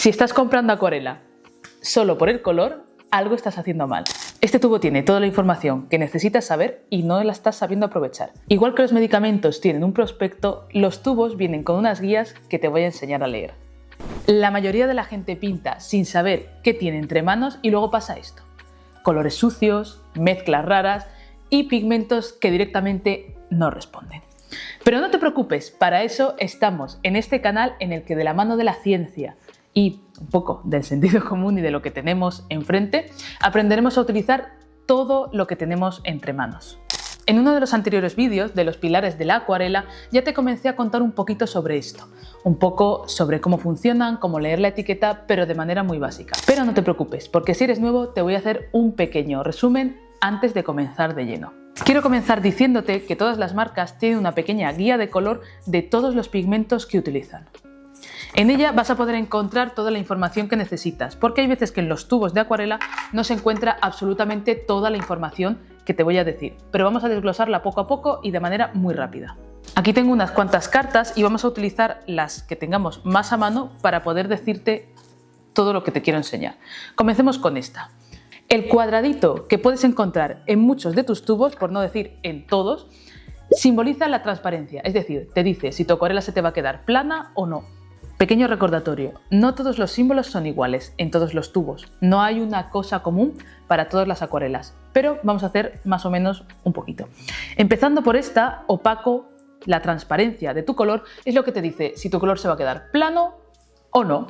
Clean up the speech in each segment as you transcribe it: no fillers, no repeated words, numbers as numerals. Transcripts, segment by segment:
Si estás comprando acuarela solo por el color, algo estás haciendo mal. Este tubo tiene toda la información que necesitas saber y no la estás sabiendo aprovechar. Igual que los medicamentos tienen un prospecto, los tubos vienen con unas guías que te voy a enseñar a leer. La mayoría de la gente pinta sin saber qué tiene entre manos y luego pasa esto. Colores sucios, mezclas raras y pigmentos que directamente no responden. Pero no te preocupes, para eso estamos en este canal en el que de la mano de la ciencia y un poco del sentido común y de lo que tenemos enfrente, aprenderemos a utilizar todo lo que tenemos entre manos. En uno de los anteriores vídeos de los pilares de la acuarela ya te comencé a contar un poquito sobre esto, un poco sobre cómo funcionan, cómo leer la etiqueta, pero de manera muy básica. Pero no te preocupes, porque si eres nuevo te voy a hacer un pequeño resumen antes de comenzar de lleno. Quiero comenzar diciéndote que todas las marcas tienen una pequeña guía de color de todos los pigmentos que utilizan. En ella vas a poder encontrar toda la información que necesitas, porque hay veces que en los tubos de acuarela no se encuentra absolutamente toda la información que te voy a decir, pero vamos a desglosarla poco a poco y de manera muy rápida. Aquí tengo unas cuantas cartas y vamos a utilizar las que tengamos más a mano para poder decirte todo lo que te quiero enseñar. Comencemos con esta. El cuadradito que puedes encontrar en muchos de tus tubos, por no decir en todos, simboliza la transparencia, es decir, te dice si tu acuarela se te va a quedar plana o no. Pequeño recordatorio, no todos los símbolos son iguales en todos los tubos, no hay una cosa común para todas las acuarelas, pero vamos a hacer más o menos un poquito. Empezando por esta, opaco, la transparencia de tu color es lo que te dice si tu color se va a quedar plano o no.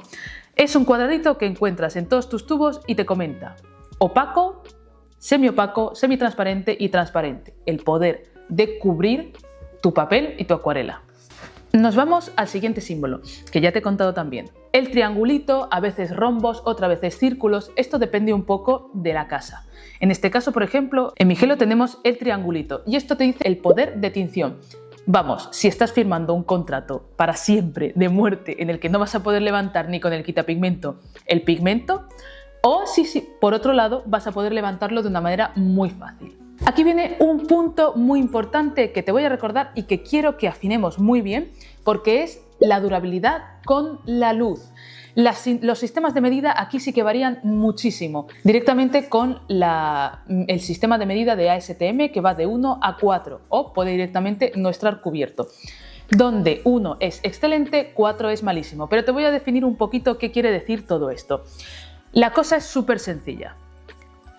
Es un cuadradito que encuentras en todos tus tubos y te comenta opaco, semiopaco, semitransparente y transparente, el poder de cubrir tu papel y tu acuarela. Nos vamos al siguiente símbolo, que ya te he contado también. El triangulito, a veces rombos, otras veces círculos, esto depende un poco de la casa. En este caso, por ejemplo, en Migelo tenemos el triangulito y esto te dice el poder de tinción. Vamos, si estás firmando un contrato para siempre de muerte en el que no vas a poder levantar ni con el quitapigmento el pigmento, o si por otro lado vas a poder levantarlo de una manera muy fácil. Aquí viene un punto muy importante que te voy a recordar y que quiero que afinemos muy bien, porque es la durabilidad con la luz. Los sistemas de medida aquí sí que varían muchísimo, directamente con el sistema de medida de ASTM que va de 1 a 4 o puede directamente no estar cubierto, donde 1 es excelente, 4 es malísimo, pero te voy a definir un poquito qué quiere decir todo esto. La cosa es súper sencilla.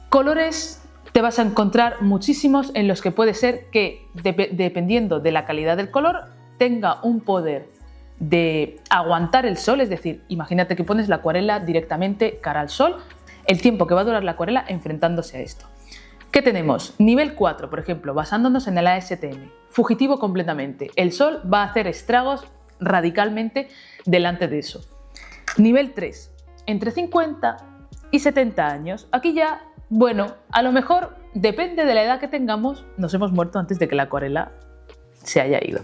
Colores te vas a encontrar muchísimos en los que puede ser que, dependiendo de la calidad del color, tenga un poder de aguantar el sol, es decir, imagínate que pones la acuarela directamente cara al sol, el tiempo que va a durar la acuarela enfrentándose a esto. ¿Qué tenemos? Nivel 4, por ejemplo, basándonos en el ASTM, fugitivo completamente. El sol va a hacer estragos radicalmente delante de eso. Nivel 3, entre 50 y 70 años. Aquí ya, bueno, a lo mejor, depende de la edad que tengamos, nos hemos muerto antes de que la acuarela se haya ido.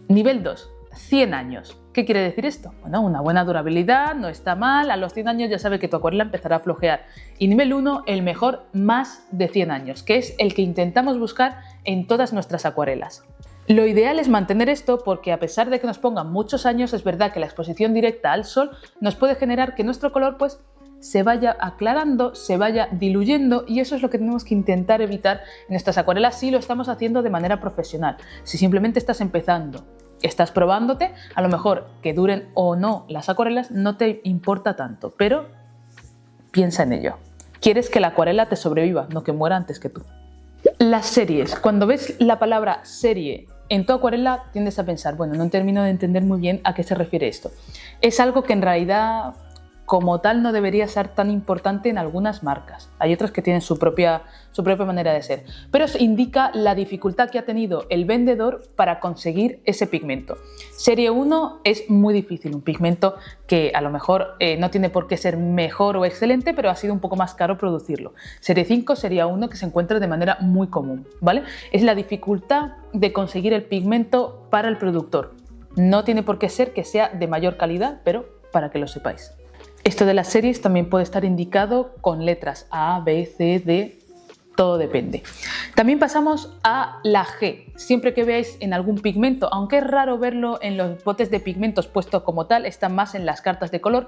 Nivel 2, 100 años. ¿Qué quiere decir esto? Bueno, una buena durabilidad, no está mal, a los 100 años ya sabe que tu acuarela empezará a flojear. Y nivel 1, el mejor más de 100 años, que es el que intentamos buscar en todas nuestras acuarelas. Lo ideal es mantener esto porque a pesar de que nos pongan muchos años, es verdad que la exposición directa al sol nos puede generar que nuestro color pues se vaya aclarando, se vaya diluyendo y eso es lo que tenemos que intentar evitar en nuestras acuarelas si lo estamos haciendo de manera profesional. Si simplemente estás empezando, estás probándote, a lo mejor que duren o no las acuarelas no te importa tanto, pero piensa en ello. Quieres que la acuarela te sobreviva, no que muera antes que tú. Las series. Cuando ves la palabra serie en tu acuarela tiendes a pensar, bueno, no termino de entender muy bien a qué se refiere esto. Es algo que en realidad como tal no debería ser tan importante en algunas marcas. Hay otras que tienen su propia manera de ser. Pero eso indica la dificultad que ha tenido el vendedor para conseguir ese pigmento. Serie 1 es muy difícil, un pigmento que a lo mejor no tiene por qué ser mejor o excelente, pero ha sido un poco más caro producirlo. Serie 5 sería uno que se encuentra de manera muy común, ¿vale? Es la dificultad de conseguir el pigmento para el productor. No tiene por qué ser que sea de mayor calidad, pero para que lo sepáis. Esto de las series también puede estar indicado con letras A, B, C, D, todo depende. También pasamos a la G. Siempre que veáis en algún pigmento, aunque es raro verlo en los botes de pigmentos puesto como tal, están más en las cartas de color,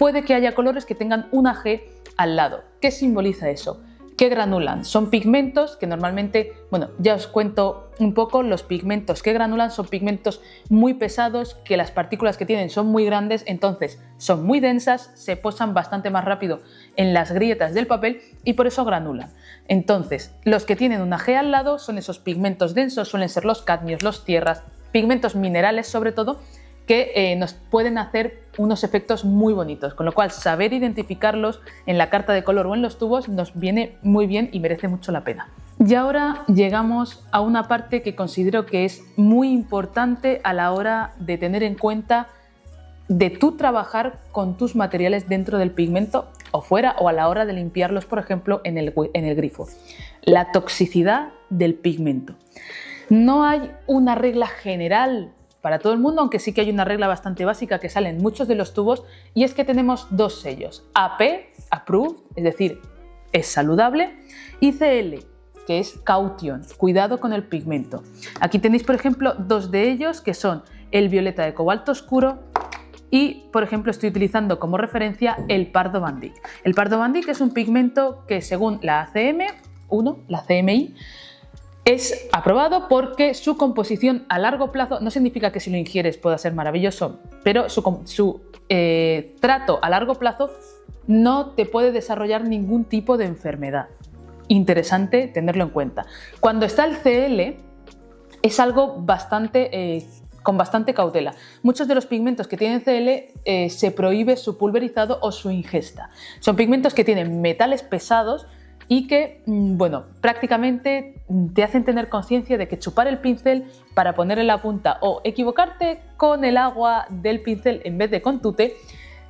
puede que haya colores que tengan una G al lado. ¿Qué simboliza eso? ¿Qué granulan? Son pigmentos que normalmente, bueno, ya os cuento un poco, los pigmentos que granulan son pigmentos muy pesados, que las partículas que tienen son muy grandes, entonces son muy densas, se posan bastante más rápido en las grietas del papel y por eso granulan. Entonces, los que tienen una G al lado son esos pigmentos densos, suelen ser los cadmios, los tierras, pigmentos minerales sobre todo, que nos pueden hacer unos efectos muy bonitos, con lo cual saber identificarlos en la carta de color o en los tubos nos viene muy bien y merece mucho la pena. Y ahora llegamos a una parte que considero que es muy importante a la hora de tener en cuenta de tú trabajar con tus materiales dentro del pigmento o fuera, o a la hora de limpiarlos, por ejemplo, en el grifo. La toxicidad del pigmento. No hay una regla general para todo el mundo, aunque sí que hay una regla bastante básica que sale en muchos de los tubos, y es que tenemos dos sellos: AP, Approved, es decir, es saludable, y CL, que es Caution, cuidado con el pigmento. Aquí tenéis, por ejemplo, dos de ellos, que son el violeta de cobalto oscuro y, por ejemplo, estoy utilizando como referencia el pardo Van Dyck. El pardo Van Dyck es un pigmento que, según la ACM1, la CMI, es aprobado porque su composición a largo plazo, no significa que si lo ingieres pueda ser maravilloso, pero su trato a largo plazo no te puede desarrollar ningún tipo de enfermedad. Interesante tenerlo en cuenta. Cuando está el CL es algo con bastante cautela. Muchos de los pigmentos que tienen CL se prohíbe su pulverizado o su ingesta. Son pigmentos que tienen metales pesados y que, bueno, prácticamente te hacen tener conciencia de que chupar el pincel para ponerle la punta o equivocarte con el agua del pincel en vez de con tu té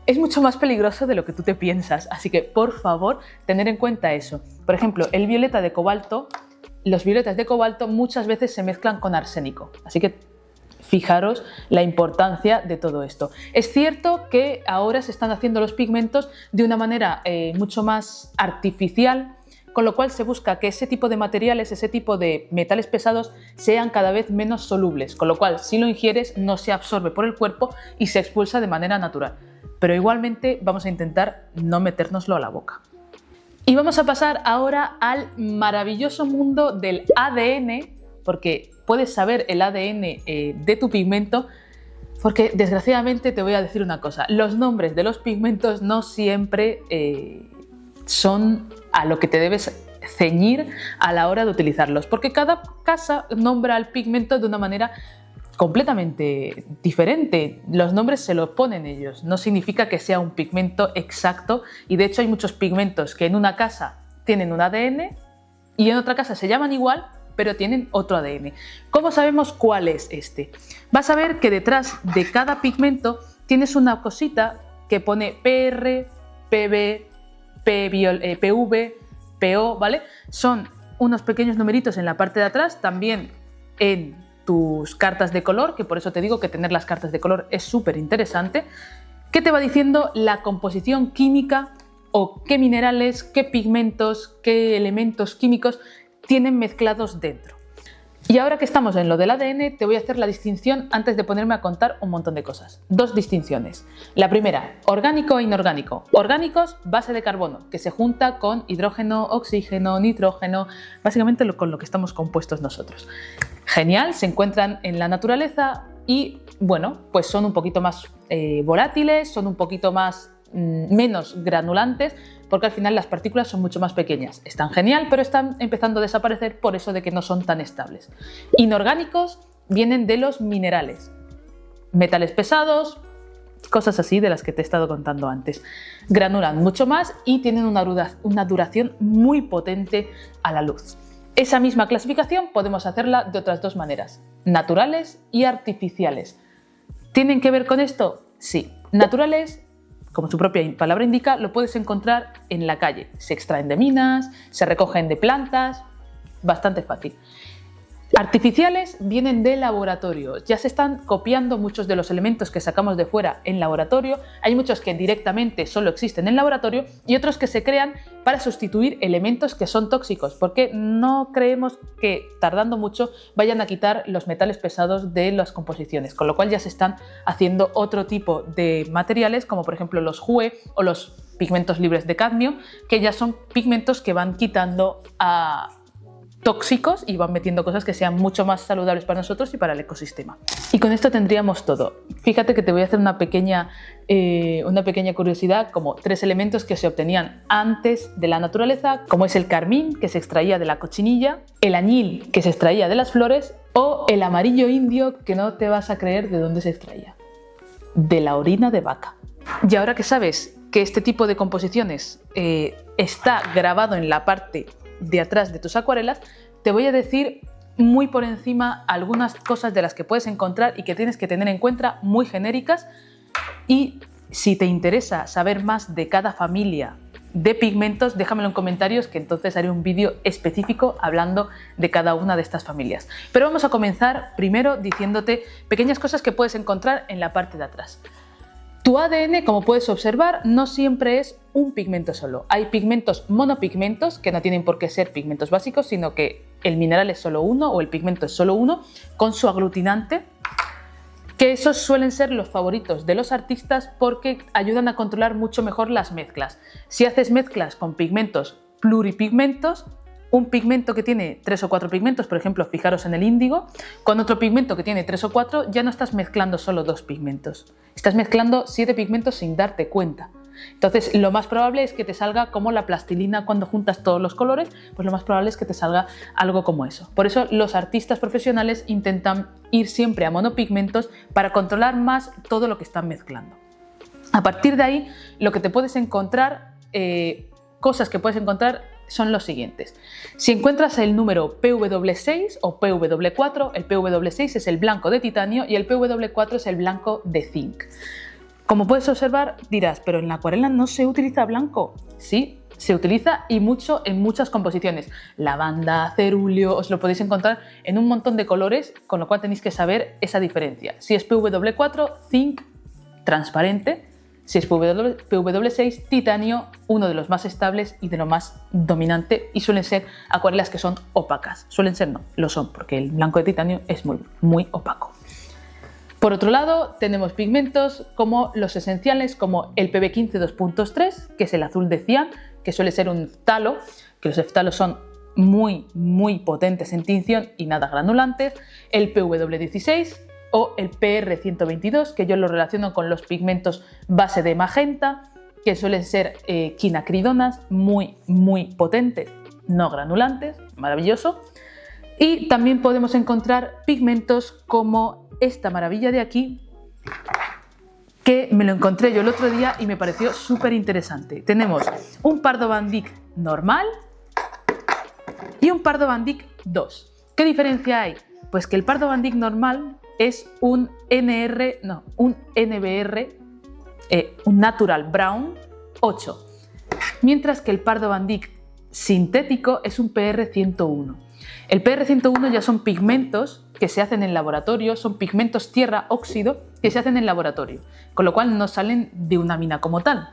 es mucho más peligroso de lo que tú te piensas. Así que, por favor, tener en cuenta eso. Por ejemplo, el violeta de cobalto, los violetas de cobalto muchas veces se mezclan con arsénico. Así que fijaros la importancia de todo esto. Es cierto que ahora se están haciendo los pigmentos de una manera mucho más artificial, con lo cual se busca que ese tipo de materiales, ese tipo de metales pesados sean cada vez menos solubles, con lo cual si lo ingieres no se absorbe por el cuerpo y se expulsa de manera natural. Pero igualmente vamos a intentar no metérnoslo a la boca. Y vamos a pasar ahora al maravilloso mundo del ADN, porque puedes saber el ADN de tu pigmento, porque desgraciadamente te voy a decir una cosa: los nombres de los pigmentos no siempre son a lo que te debes ceñir a la hora de utilizarlos, porque cada casa nombra el pigmento de una manera completamente diferente. Los nombres se los ponen ellos, no significa que sea un pigmento exacto, y de hecho hay muchos pigmentos que en una casa tienen un ADN y en otra casa se llaman igual pero tienen otro ADN. ¿Cómo sabemos cuál es este? Vas a ver que detrás de cada pigmento tienes una cosita que pone PR, PB, PV, PO, ¿vale? Son unos pequeños numeritos en la parte de atrás, también en tus cartas de color, que por eso te digo que tener las cartas de color es súper interesante, que te va diciendo la composición química o qué minerales, qué pigmentos, qué elementos químicos tienen mezclados dentro. Y ahora que estamos en lo del ADN, te voy a hacer la distinción antes de ponerme a contar un montón de cosas. Dos distinciones. La primera, orgánico e inorgánico. Orgánicos, base de carbono, que se junta con hidrógeno, oxígeno, nitrógeno, básicamente con lo que estamos compuestos nosotros. Genial, se encuentran en la naturaleza y, bueno, pues son un poquito más volátiles, son un poquito menos granulantes, porque al final las partículas son mucho más pequeñas. Están genial, pero están empezando a desaparecer por eso de que no son tan estables. Inorgánicos vienen de los minerales, metales pesados, cosas así de las que te he estado contando antes. Granulan mucho más y tienen una duración muy potente a la luz. Esa misma clasificación podemos hacerla de otras dos maneras: naturales y artificiales. ¿Tienen que ver con esto? Sí. Naturales, como su propia palabra indica, lo puedes encontrar en la calle. Se extraen de minas, se recogen de plantas, bastante fácil. Artificiales vienen de laboratorio, ya se están copiando muchos de los elementos que sacamos de fuera en laboratorio, hay muchos que directamente solo existen en laboratorio y otros que se crean para sustituir elementos que son tóxicos, porque no creemos que tardando mucho vayan a quitar los metales pesados de las composiciones, con lo cual ya se están haciendo otro tipo de materiales como por ejemplo los JUE o los pigmentos libres de cadmio, que ya son pigmentos que van quitando a tóxicos y van metiendo cosas que sean mucho más saludables para nosotros y para el ecosistema. Y con esto tendríamos todo. Fíjate que te voy a hacer una pequeña curiosidad, como 3 elementos que se obtenían antes de la naturaleza, como es el carmín, que se extraía de la cochinilla, el añil, que se extraía de las flores, o el amarillo indio, que no te vas a creer de dónde se extraía, de la orina de vaca. Y ahora que sabes que este tipo de composiciones está grabado en la parte de atrás de tus acuarelas, te voy a decir muy por encima algunas cosas de las que puedes encontrar y que tienes que tener en cuenta, muy genéricas, y si te interesa saber más de cada familia de pigmentos, déjamelo en comentarios, que entonces haré un vídeo específico hablando de cada una de estas familias. Pero vamos a comenzar primero diciéndote pequeñas cosas que puedes encontrar en la parte de atrás. Tu ADN, como puedes observar, no siempre es un pigmento solo. Hay pigmentos monopigmentos, que no tienen por qué ser pigmentos básicos, sino que el mineral es solo uno o el pigmento es solo uno, con su aglutinante, que esos suelen ser los favoritos de los artistas porque ayudan a controlar mucho mejor las mezclas. Si haces mezclas con pigmentos pluripigmentos, un pigmento que tiene 3 o 4 pigmentos, por ejemplo, fijaros en el índigo, con otro pigmento que tiene 3 o 4, ya no estás mezclando solo 2 pigmentos, estás mezclando 7 pigmentos sin darte cuenta. Entonces, lo más probable es que te salga como la plastilina cuando juntas todos los colores, pues lo más probable es que te salga algo como eso. Por eso los artistas profesionales intentan ir siempre a monopigmentos para controlar más todo lo que están mezclando. A partir de ahí, lo que te puedes encontrar, cosas que puedes encontrar, son los siguientes. Si encuentras el número PW6 o PW4, el PW6 es el blanco de titanio y el PW4 es el blanco de zinc. Como puedes observar, dirás, pero en la acuarela no se utiliza blanco. Sí, se utiliza y mucho en muchas composiciones. Lavanda, cerúleo, os lo podéis encontrar en un montón de colores, con lo cual tenéis que saber esa diferencia. Si es PW4, zinc, transparente. Si es PW6, titanio, uno de los más estables y de lo más dominante, y suelen ser acuarelas que son opacas. Suelen ser, no, lo son, porque el blanco de titanio es muy opaco. Por otro lado, tenemos pigmentos como los esenciales, como el PB15 2.3, que es el azul de cian, que suele ser un phtalo, que los phtalos son muy potentes en tinción y nada granulantes, el PW16, o el PR122, que yo lo relaciono con los pigmentos base de magenta, que suelen ser quinacridonas, muy potentes, no granulantes, maravilloso. Y también podemos encontrar pigmentos como esta maravilla de aquí, que me lo encontré yo el otro día y me pareció súper interesante. Tenemos un Pardo Van Dyck normal y un Pardo Van Dyck 2. ¿Qué diferencia hay? Pues que el Pardo Van Dyck normal es un NBR, un Natural Brown 8, mientras que el Pardo Van Dyck sintético es un PR101. El PR101 ya son pigmentos que se hacen en laboratorio, son pigmentos tierra-óxido que se hacen en laboratorio, con lo cual no salen de una mina como tal.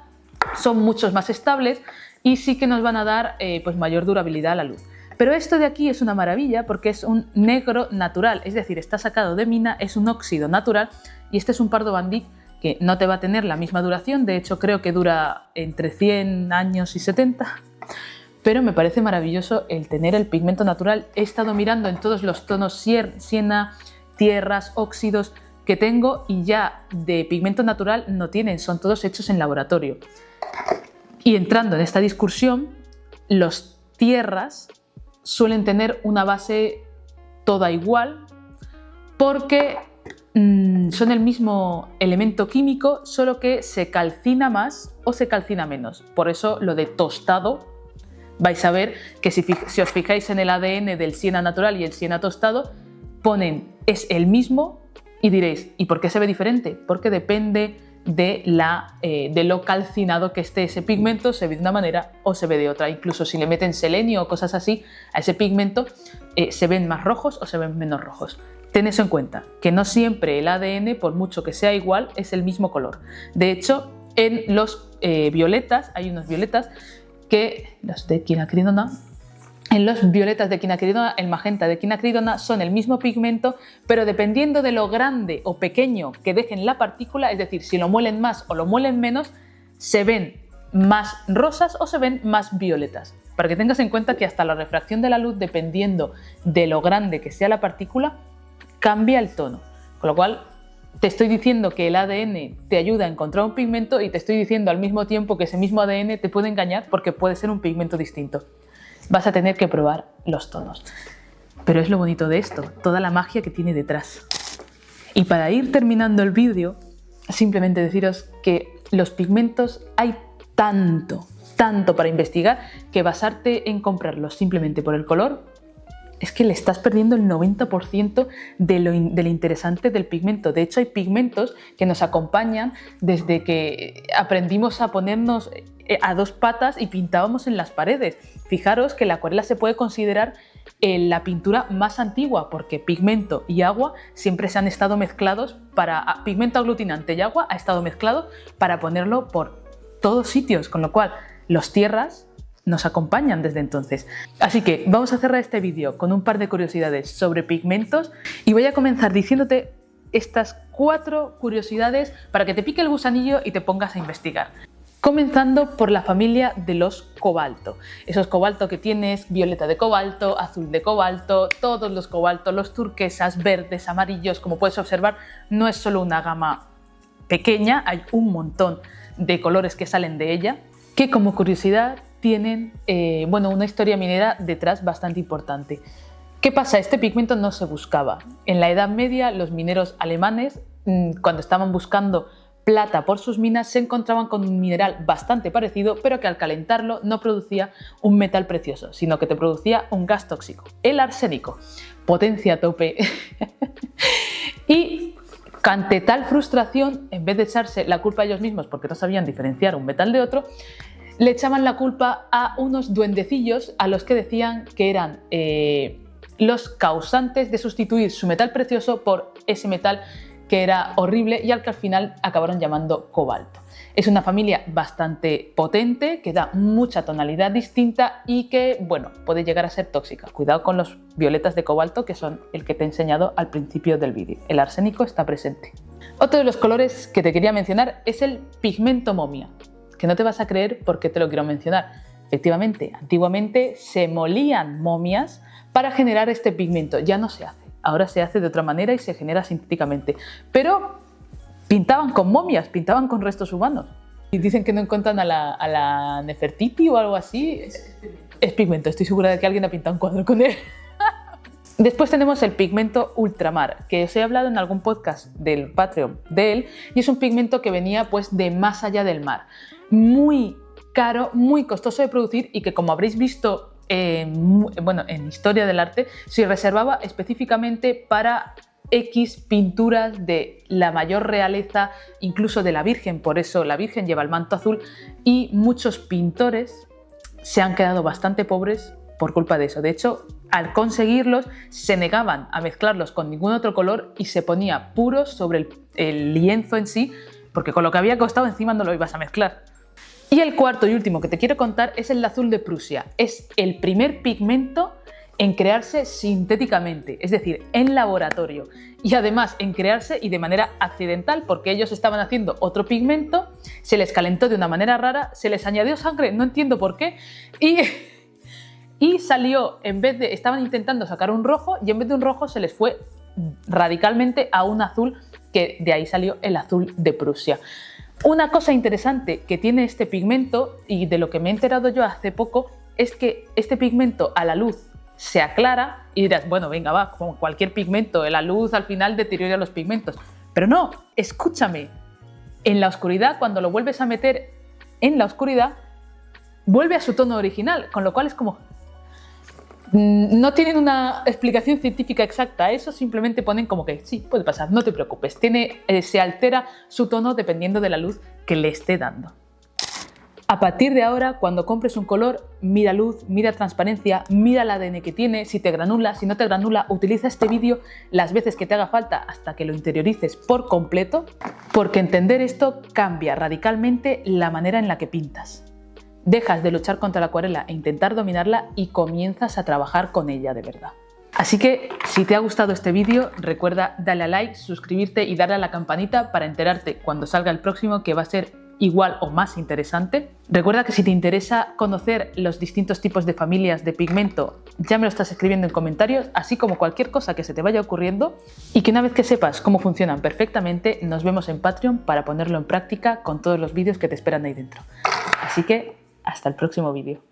Son muchos más estables y sí que nos van a dar pues mayor durabilidad a la luz. Pero esto de aquí es una maravilla porque es un negro natural, es decir, está sacado de mina, es un óxido natural y este es un Pardo Van Dyck que no te va a tener la misma duración, de hecho creo que dura entre 100 años y 70, pero me parece maravilloso el tener el pigmento natural. He estado mirando en todos los tonos siena, tierras, óxidos que tengo y ya de pigmento natural no tienen, son todos hechos en laboratorio. Y entrando en esta discusión, los tierras suelen tener una base toda igual porque son el mismo elemento químico, solo que se calcina más o se calcina menos. Por eso lo de tostado, vais a ver que si os fijáis en el ADN del siena natural y el siena tostado, ponen es el mismo y diréis, ¿y por qué se ve diferente? Porque depende de lo calcinado que esté ese pigmento, se ve de una manera o se ve de otra. Incluso si le meten selenio o cosas así a ese pigmento, se ven más rojos o se ven menos rojos. Ten eso en cuenta, que no siempre el ADN, por mucho que sea igual, es el mismo color. De hecho, en los violetas, hay unos violetas que, los de quinacridona, en los violetas de quinacridona, el magenta de quinacridona son el mismo pigmento, pero dependiendo de lo grande o pequeño que dejen la partícula, es decir, si lo muelen más o lo muelen menos, se ven más rosas o se ven más violetas. Para que tengas en cuenta que hasta la refracción de la luz, dependiendo de lo grande que sea la partícula, cambia el tono. Con lo cual, te estoy diciendo que el ADN te ayuda a encontrar un pigmento y te estoy diciendo al mismo tiempo que ese mismo ADN te puede engañar porque puede ser un pigmento distinto. Vas a tener que probar los tonos. Pero es lo bonito de esto, toda la magia que tiene detrás. Y para ir terminando el vídeo, simplemente deciros que los pigmentos hay tanto para investigar que basarte en comprarlos simplemente por el color es que le estás perdiendo el 90% de lo interesante del pigmento. De hecho, hay pigmentos que nos acompañan desde que aprendimos a ponernos a dos patas y pintábamos en las paredes. Fijaros que la acuarela se puede considerar la pintura más antigua porque pigmento y agua siempre se han estado mezclados pigmento aglutinante y agua ha estado mezclado para ponerlo por todos sitios, con lo cual los tierras nos acompañan desde entonces. Así que vamos a cerrar este vídeo con un par de curiosidades sobre pigmentos y voy a comenzar diciéndote estas 4 curiosidades para que te pique el gusanillo y te pongas a investigar. Comenzando por la familia de los cobalto. Esos cobalto que tienes, violeta de cobalto, azul de cobalto, todos los cobaltos, los turquesas, verdes, amarillos, como puedes observar, no es solo una gama pequeña, hay un montón de colores que salen de ella, que como curiosidad tienen una historia minera detrás bastante importante. ¿Qué pasa? Este pigmento no se buscaba. En la Edad Media, los mineros alemanes, cuando estaban buscando plata por sus minas, se encontraban con un mineral bastante parecido, pero que al calentarlo no producía un metal precioso, sino que te producía un gas tóxico, el arsénico. Potencia a tope. Y ante tal frustración, en vez de echarse la culpa a ellos mismos porque no sabían diferenciar un metal de otro, le echaban la culpa a unos duendecillos a los que decían que eran los causantes de sustituir su metal precioso por ese metal que era horrible y al que al final acabaron llamando cobalto. Es una familia bastante potente, que da mucha tonalidad distinta y que, bueno, puede llegar a ser tóxica. Cuidado con los violetas de cobalto, que son el que te he enseñado al principio del vídeo. El arsénico está presente. Otro de los colores que te quería mencionar es el pigmento momia, que no te vas a creer por qué te lo quiero mencionar. Efectivamente, antiguamente se molían momias para generar este pigmento. Ya no se hace. Ahora se hace de otra manera y se genera sintéticamente. Pero pintaban con momias, pintaban con restos humanos. Y dicen que no encuentran a la Nefertiti o algo así. Es pigmento, estoy segura de que alguien ha pintado un cuadro con él. Después tenemos el pigmento ultramar, que os he hablado en algún podcast del Patreon de él, y es un pigmento que venía pues de más allá del mar. Muy caro, muy costoso de producir y que, como habréis visto en historia del arte, se reservaba específicamente para X pinturas de la mayor realeza, incluso de la Virgen. Por eso la Virgen lleva el manto azul y muchos pintores se han quedado bastante pobres por culpa de eso. De hecho, al conseguirlos se negaban a mezclarlos con ningún otro color y se ponía puros sobre el lienzo en sí, porque con lo que había costado encima no lo ibas a mezclar. Y el cuarto y último que te quiero contar es el azul de Prusia. Es el primer pigmento en crearse sintéticamente, es decir, en laboratorio, y además en crearse y de manera accidental, porque ellos estaban haciendo otro pigmento, se les calentó de una manera rara, se les añadió sangre, no entiendo por qué, y salió, estaban intentando sacar un rojo y en vez de un rojo se les fue radicalmente a un azul, que de ahí salió el azul de Prusia. Una cosa interesante que tiene este pigmento, y de lo que me he enterado yo hace poco, es que este pigmento a la luz se aclara y dirás, bueno, venga, va, como cualquier pigmento, la luz al final deteriora los pigmentos. Pero no, escúchame, en la oscuridad, cuando lo vuelves a meter en la oscuridad, vuelve a su tono original, con lo cual es como No tienen una explicación científica exacta a eso, simplemente ponen como que sí, puede pasar, no te preocupes. Se altera su tono dependiendo de la luz que le esté dando. A partir de ahora, cuando compres un color, mira luz, mira transparencia, mira el ADN que tiene, si te granula, si no te granula, utiliza este vídeo las veces que te haga falta hasta que lo interiorices por completo, porque entender esto cambia radicalmente la manera en la que pintas. Dejas de luchar contra la acuarela e intentar dominarla y comienzas a trabajar con ella de verdad. Así que, si te ha gustado este vídeo, recuerda darle a like, suscribirte y darle a la campanita para enterarte cuando salga el próximo, que va a ser igual o más interesante. Recuerda que si te interesa conocer los distintos tipos de familias de pigmento, ya me lo estás escribiendo en comentarios, así como cualquier cosa que se te vaya ocurriendo, y que una vez que sepas cómo funcionan perfectamente, nos vemos en Patreon para ponerlo en práctica con todos los vídeos que te esperan ahí dentro. Así que, hasta el próximo vídeo.